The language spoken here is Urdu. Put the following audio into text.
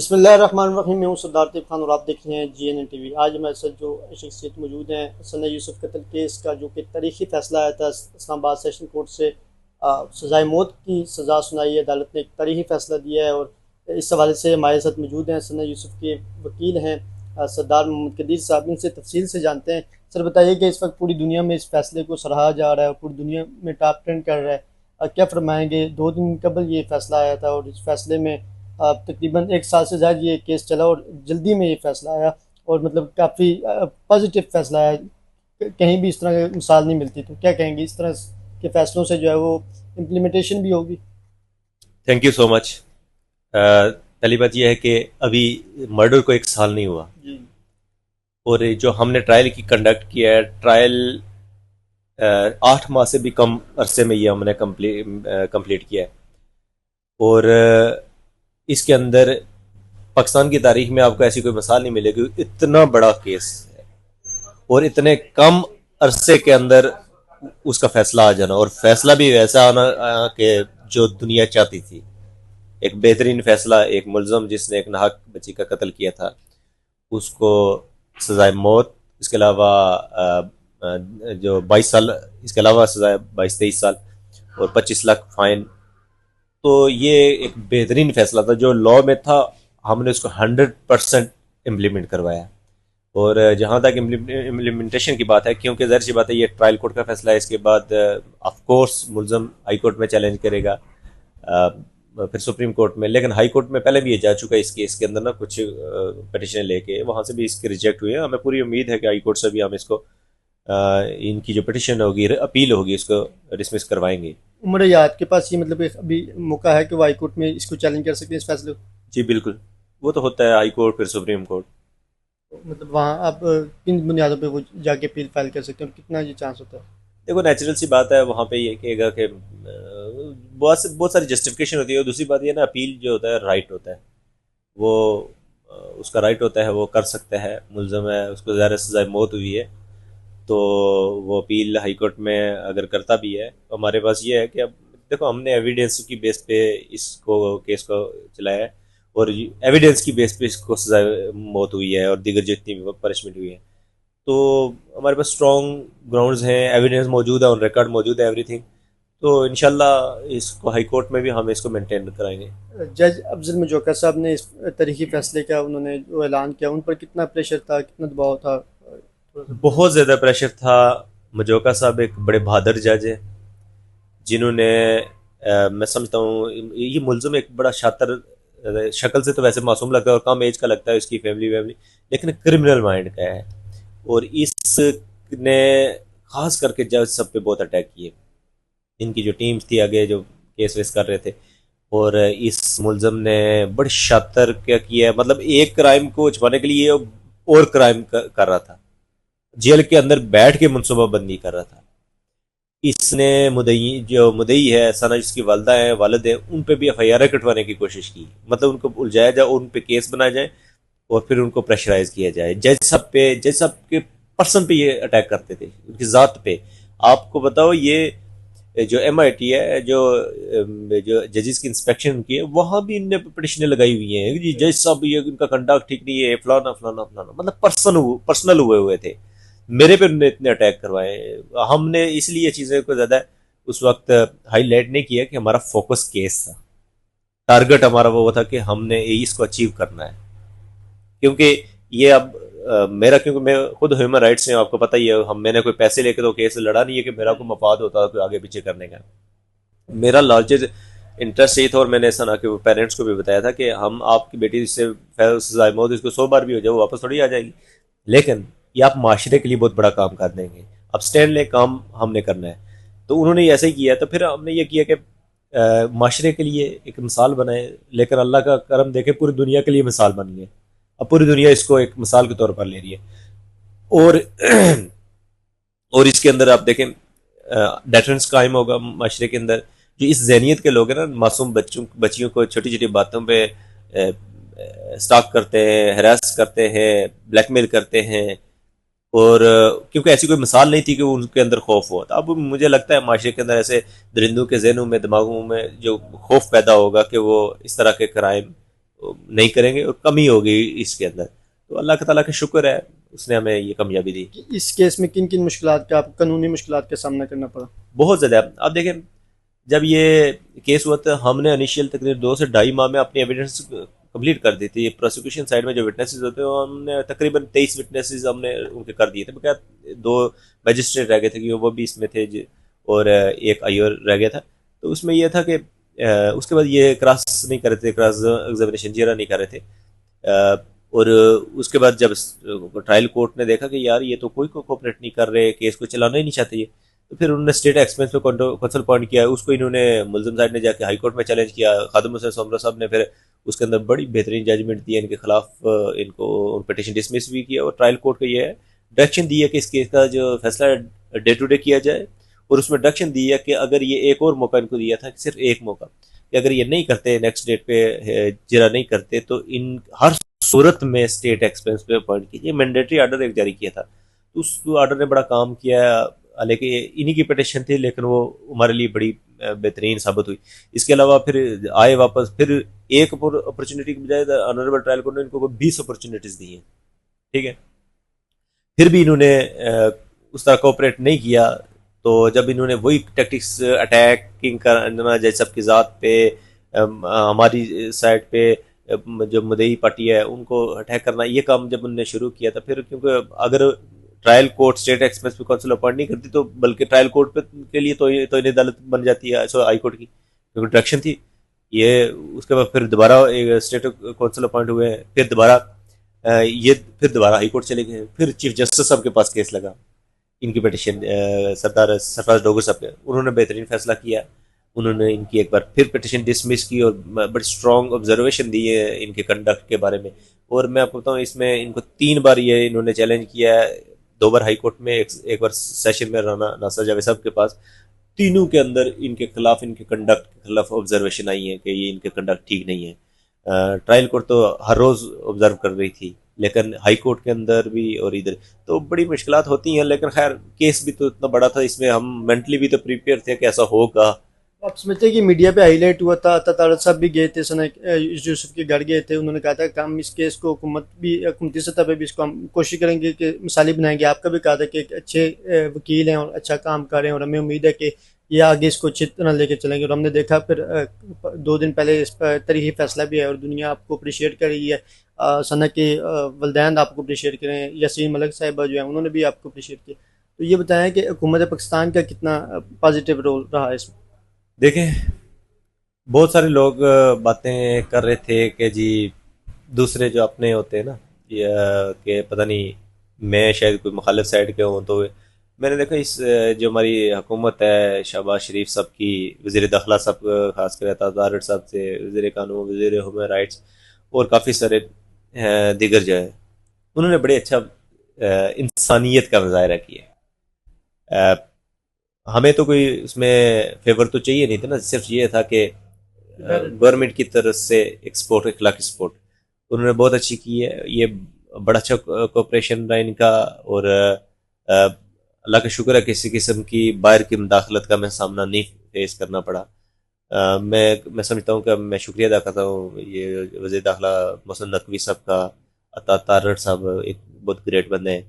بسم اللہ الرحمن الرحیم، میں ہوں سردار طیب خان اور آپ دیکھ رہے ہیں جی این این ٹی وی۔ آج ہمارے ساتھ جو شخصیت موجود ہیں، ثنا یوسف قتل کیس کا جو کہ تاریخی فیصلہ آیا تھا اسلام آباد سیشن کورٹ سے، سزائے موت کی سزا سنائی ہے عدالت نے، ایک تاریخی فیصلہ دیا ہے۔ اور اس حوالے سے ہمارے ساتھ موجود ہیں ثنا یوسف کے وکیل ہیں سردار محمد قدیر صاحب، ان سے تفصیل سے جانتے ہیں۔ سر بتائیے کہ اس وقت پوری دنیا میں اس فیصلے کو سراہا جا رہا ہے اور پوری دنیا میں ٹاپ ٹرینڈ کر رہا ہے، کیا فرمائیں گے؟ 2 دن قبل یہ فیصلہ آیا تھا اور اس فیصلے میں تقریباً 1 سال سے زیادہ یہ کیس چلا اور جلدی میں یہ فیصلہ آیا، اور مطلب کافی پازیٹیو فیصلہ آیا، کہیں بھی اس طرح کی مثال نہیں ملتی۔ تو کیا کہیں گے اس طرح کے فیصلوں سے جو ہے وہ امپلیمنٹیشن بھی ہوگی؟ تھینک یو سو مچ۔ پہلی بات یہ ہے کہ ابھی مرڈر کو 1 سال نہیں ہوا، جی اور جو ہم نے ٹرائل کی کنڈکٹ کیا ہے، ٹرائل 8 ماہ سے بھی کم عرصے میں یہ ہم نے کمپلیٹ کیا ہے، اور اس کے اندر پاکستان کی تاریخ میں آپ کو ایسی کوئی مثال نہیں ملے گی اتنا بڑا کیس ہے اور اتنے کم عرصے کے اندر اس کا فیصلہ آ جانا، اور فیصلہ بھی ویسا آنا کہ جو دنیا چاہتی تھی۔ ایک بہترین فیصلہ، ایک ملزم جس نے ایک ناحق بچی کا قتل کیا تھا اس کو سزائے موت، اس کے علاوہ جو 22 سال، اس کے علاوہ سزائے 22-23 سال اور 25 لاکھ فائن۔ تو یہ ایک بہترین فیصلہ تھا جو لا میں تھا، ہم نے اس کو 100% امپلیمنٹ کروایا۔ اور جہاں تک امپلیمنٹیشن کی بات ہے، کیونکہ ظاہر سی بات ہے یہ ٹرائل کورٹ کا فیصلہ ہے، اس کے بعد آف کورس ملزم ہائی کورٹ میں چیلنج کرے گا، پھر سپریم کورٹ میں، لیکن ہائی کورٹ میں پہلے بھی یہ جا چکا ہے اس کیس کے اندر نا، کچھ پٹیشن لے کے وہاں سے بھی اس کے ریجیکٹ ہوئے ہیں۔ ہمیں پوری امید ہے کہ ہائی کورٹ سے بھی ہم اس کو ان کی جو پٹیشن ہوگی، اپیل ہوگی، اس کو ڈسمس کروائیں گے۔ عمر یاد کے پاس یہ مطلب ابھی موقع ہے کہ وہ ہائی کورٹ میں اس کو چیلنج کر سکتے ہیں اس فیصلے جی بالکل، وہ تو ہوتا ہے ہائی کورٹ پھر سپریم کورٹ۔ کو؟ مطلب وہاں آپ کن بنیادوں پہ وہ جا کے اپیل فائل کر سکتے ہیں، کتنا یہ چانس ہوتا ہے؟ دیکھو نیچرل سی بات ہے، وہاں پہ یہ کہے گا کہ بہت ساری جسٹیفیکیشن ہوتی ہے، اور دوسری بات یہ نا، اپیل جو ہوتا ہے رائٹ ہوتا ہے، وہ اس کا رائٹ ہوتا ہے، وہ کر سکتا ہے۔ ملزم ہے، اس کو ظاہر سزائے موت ہوئی ہے، تو وہ اپیل ہائی کورٹ میں اگر کرتا بھی ہے، ہمارے پاس یہ ہے کہ اب دیکھو ہم نے ایویڈینس کی بیس پہ اس کو کیس کو چلایا ہے، اور ایویڈینس کی بیس پہ اس کو سزائے موت ہوئی ہے اور دیگر جتنی بھی پنشمنٹ ہوئی ہے، تو ہمارے پاس اسٹرانگ گراؤنڈز ہیں، ایویڈینس موجود ہے، اور ریکارڈ موجود ہے، ایوری تھنگ۔ تو انشاءاللہ اس کو ہائی کورٹ میں بھی ہم اس کو مینٹین کرائیں گے۔ جج افضل مجوکر صاحب نے اس تاریخی فیصلے کا انہوں نے جو اعلان کیا، ان پر کتنا پریشر تھا، کتنا دباؤ تھا؟ بہت زیادہ پریشر تھا۔ مجوکا صاحب ایک بڑے بہادر جج ہیں، جنہوں نے میں سمجھتا ہوں یہ ملزم ایک بڑا شاطر، شکل سے تو ویسے معصوم لگتا ہے اور کم ایج کا لگتا ہے، اس کی فیملی لیکن کرمنل مائنڈ کا ہے، اور اس نے خاص کر کے جج سب پہ بہت اٹیک کیے۔ ان کی جو ٹیمز تھی آگے جو کیس ویس کر رہے تھے، اور اس ملزم نے بڑے شاطر کیا کیا ہے، مطلب ایک کرائم کو چھپانے کے لیے اور کرائم کر رہا تھا، جیل کے اندر بیٹھ کے منصوبہ بندی کر رہا تھا۔ اس نے جو مدعی ہے ثنا، جس کی والدہ ہیں، والد ہیں، ان پہ بھی ایف آئی آر کٹوانے کی کوشش کی، مطلب ان کو الجھایا جائے، ان پہ کیس بنایا جائے اور پھر ان کو پریشرائز کیا جائے۔ جج صاحب کے پرسن پہ یہ اٹیک کرتے تھے، ان کی ذات پہ۔ آپ کو بتاؤ، یہ جو ایم آئی ٹی ہے، جو ججز کی انسپیکشن کی ہے، وہاں بھی ان نے پٹیشنیں لگائی ہوئی ہیں، جی جج صاحب یہ ان کا کنڈکٹ ٹھیک نہیں ہے، فلانا فلانا فلانا، مطلب پرسنل ہوئے تھے، میرے پہ انہوں نے اتنے اٹیک کروائے۔ ہم نے اس لیے چیزیں کو زیادہ اس وقت ہائی لائٹ نہیں کیا کہ ہمارا فوکس کیس تھا، ٹارگٹ ہمارا وہ تھا کہ ہم نے اس کو اچیو کرنا ہے، کیونکہ یہ اب میرا، کیونکہ میں خود ہیومن رائٹس ہیں، آپ کو پتہ ہی ہے، میں نے کوئی پیسے لے کے تو کیس لڑا نہیں ہے کہ میرا کوئی مفاد ہوتا کوئی آگے پیچھے کرنے کا۔ میرا لارجر انٹرسٹ یہ تھا، اور میں نے ایسا نہ کہ پیرنٹس کو بھی بتایا تھا کہ ہم آپ کی بیٹی سے سزائے موت اس کو 100 بار بھی ہو جائے وہ واپس تھوڑی آ جائے گی، لیکن یہ آپ معاشرے کے لیے بہت بڑا کام کر دیں گے، اب سٹینڈ لے، کام ہم نے کرنا ہے۔ تو انہوں نے ایسا ہی کیا، تو پھر ہم نے یہ کیا کہ معاشرے کے لیے ایک مثال بنائے، لیکن اللہ کا کرم دیکھے پوری دنیا کے لیے مثال بن گئی، اب پوری دنیا اس کو ایک مثال کے طور پر لے رہی ہے۔ اور اس کے اندر آپ دیکھیں ڈیٹرنس قائم ہوگا معاشرے کے اندر۔ جو اس ذہنیت کے لوگ ہیں نا، معصوم بچیوں کو چھوٹی چھوٹی باتوں پہ اسٹاک کرتے ہیں، ہراس کرتے ہیں، بلیک میل کرتے ہیں، اور کیونکہ ایسی کوئی مثال نہیں تھی کہ ان کے اندر خوف ہوا تھا۔ اب مجھے لگتا ہے معاشرے کے اندر ایسے درندوں کے ذہنوں میں، دماغوں میں جو خوف پیدا ہوگا کہ وہ اس طرح کے کرائم نہیں کریں گے اور کمی ہوگی اس کے اندر. تو اللہ تعالیٰ کا شکر ہے اس نے ہمیں یہ کامیابی دی. اس کیس میں کن کن مشکلات کا آپ قانونی مشکلات کا سامنا کرنا پڑا؟ بہت زیادہ. آپ دیکھیں جب یہ کیس ہوا تھا ہم نے انیشیل تقریباً 2 سے 2.5 ماہ میں اپنی ایویڈنس کمپلیٹ کر دی تھی. پروسیکیوشن سائڈ میں جو وٹنسز ہوتے ہیں ہم نے تقریباً 23 وٹنسز ہم نے ان کے کر دیے تھے. بقیہ 2 میجسٹریٹ رہ گئے تھے کہ وہ بھی اس میں تھے اور ایک آئی اور رہ گیا تھا. تو اس میں یہ تھا کہ اس کے بعد یہ کراس نہیں کر رہے تھے, کراس ایگزامینیشن جیرا نہیں کر رہے تھے. اور اس کے بعد جب ٹرائل کورٹ نے دیکھا کہ یار یہ تو کوئی کوپریٹ نہیں کر رہے, کیس کو چلانا ہی نہیں چاہتے یہ, تو پھر انہوں نے اسٹیٹ ایکسپینس پہ کونسل پوائنٹ کیا. اس کو انہوں نے ملزم سائڈ نے جا کے ہائی کورٹ میں چیلنج کیا. خادم حسین سومرا صاحب نے پھر اس کے اندر بڑی بہترین ججمنٹ دی, ان کے خلاف ان کو پٹیشن ڈسمس بھی کیا. اور ٹرائل کورٹ کو یہ ہے ڈائریکشن دی ہے کہ اس کیس کا جو فیصلہ ڈے ٹو ڈے کیا جائے, اور اس میں ڈائریکشن دی ہے کہ اگر یہ ایک اور موقع ان کو دیا تھا کہ صرف ایک موقع, کہ اگر یہ نہیں کرتے نیکسٹ ڈیٹ پہ جرا نہیں کرتے تو ان ہر صورت میں اسٹیٹ ایکسپینس پہ اپوائنٹ کیجیے. مینڈیٹری آرڈر ایک جاری کیا تھا, تو اس آرڈر نے بڑا کام کیا, حالانکہ انہی کی پٹیشن تھی لیکن وہ ہمارے لیے بڑی بہترین ثابت ہوئی. اس کے علاوہ پھر آئے واپس, پھر ایک اپرچونیٹی کے بجائے آنریبل ٹرائل کورٹ نے ان کو 20 اپرچونیٹیز دی ہیں. ٹھیک ہے, پھر بھی انہوں نے اس طرح کوپریٹ نہیں کیا. تو جب انہوں نے وہی ٹیکٹکس اٹیکنگ کرنا جیسے سب کی ذات پہ, ہماری سائڈ پہ جو مدعی پارٹی ہے ان کو اٹیک کرنا, یہ کام جب انہوں نے شروع کیا تھا, پھر کیونکہ اگر ٹرائل کورٹ اسٹیٹ ایکسپریس پہ کونسل اپوائنٹ نہیں کرتی تو بلکہ ٹرائل کورٹ پہ کے لیے تو عدالت بن جاتی ہے ہائی کورٹ کی, کیونکہ ڈائریکشن تھی یہ. اس کے بعد پھر دوبارہ اسٹیٹ کونسل اپوائنٹ ہوئے, پھر دوبارہ ہائی کورٹ چلے گئے. پھر چیف جسٹس صاحب کے پاس کیس لگا ان کی پٹیشن سردار سرفراز ڈوگر صاحب نے, انہوں نے بہترین فیصلہ کیا. انہوں نے ان کی ایک بار پھر پٹیشن ڈسمس کی اور بڑی اسٹرانگ آبزرویشن دی ہے ان کے کنڈکٹ کے بارے میں. اور میں آپ کو بتاؤں اس میں ان کو 3 بار یہ انہوں نے چیلنج کیا ہے, 2 بار ہائی کورٹ میں, ایک بار سیشن میں رانا ناصر جاوید صاحب کے پاس. تینوں کے اندر ان کے خلاف, ان کے کنڈکٹ کے خلاف آبزرویشن آئی ہے کہ یہ ان کے کنڈکٹ ٹھیک نہیں ہے. ٹرائل کورٹ تو ہر روز آبزرو کر رہی تھی, لیکن ہائی کورٹ کے اندر بھی اور ادھر تو بڑی مشکلات ہوتی ہیں. لیکن خیر کیس بھی تو اتنا بڑا تھا, اس میں ہم مینٹلی بھی تو پریپیئر تھے کہ ایسا ہوگا. آپ سمجھتے ہیں کہ میڈیا پہ ہائی لائٹ ہوا تھا, عطا صاحب بھی گئے تھے, ثنا یوسف کے گھر گئے تھے, انہوں نے کہا تھا کہ ہم اس کیس کو حکومتی سطح پہ بھی اس کو ہم کوشش کریں گے کہ مثالی بنائیں گے. آپ کا بھی کہا تھا کہ ایک اچھے وکیل ہیں اور اچھا کام کر رہے ہیں, اور ہمیں امید ہے کہ یہ آگے اس کو اچھی طرح لے کے چلیں گے. اور ہم نے دیکھا پھر 2 دن پہلے اس پر تاریخی فیصلہ بھی ہے اور دنیا آپ کو اپریشیٹ کر رہی ہے. ثنا کے والدین آپ کو اپریشیٹ کریں, یاسین ملک صاحبہ جو ہیں انہوں نے بھی آپ کو اپریشیٹ کیا. تو یہ بتائیں کہ حکومت پاکستان کا کتنا پازیٹیو رول رہا ہے اس میں؟ دیکھیں بہت سارے لوگ باتیں کر رہے تھے کہ جی دوسرے جو اپنے ہوتے ہیں نا, کہ پتہ نہیں میں شاید کوئی مخالف سائڈ کے ہوں. تو میں نے دیکھا اس جو ہماری حکومت ہے شہباز شریف صاحب کی, وزیر داخلہ صاحب خاص کر طاہر صاحب سے, وزیر قانون, وزیر ہیومن رائٹس اور کافی سارے دیگر جو ہے, انہوں نے بڑے اچھا انسانیت کا مظاہرہ کیا. ہمیں تو کوئی اس میں فیور تو چاہیے نہیں تھا نا, صرف یہ تھا کہ گورنمنٹ کی طرف سے ایکسپورٹ, اخلاقی سپورٹ انہوں نے بہت اچھی کی ہے. یہ بڑا اچھا کوپریشن رہا ان کا, اور اللہ کا شکر ہے کسی قسم کی باہر کی مداخلت کا میں سامنا نہیں فیس کرنا پڑا. میں سمجھتا ہوں کہ میں شکریہ ادا کرتا ہوں یہ وزیر داخلہ محسن نقوی صاحب کا, عطا طاہر صاحب ایک بہت گریٹ بندے ہیں.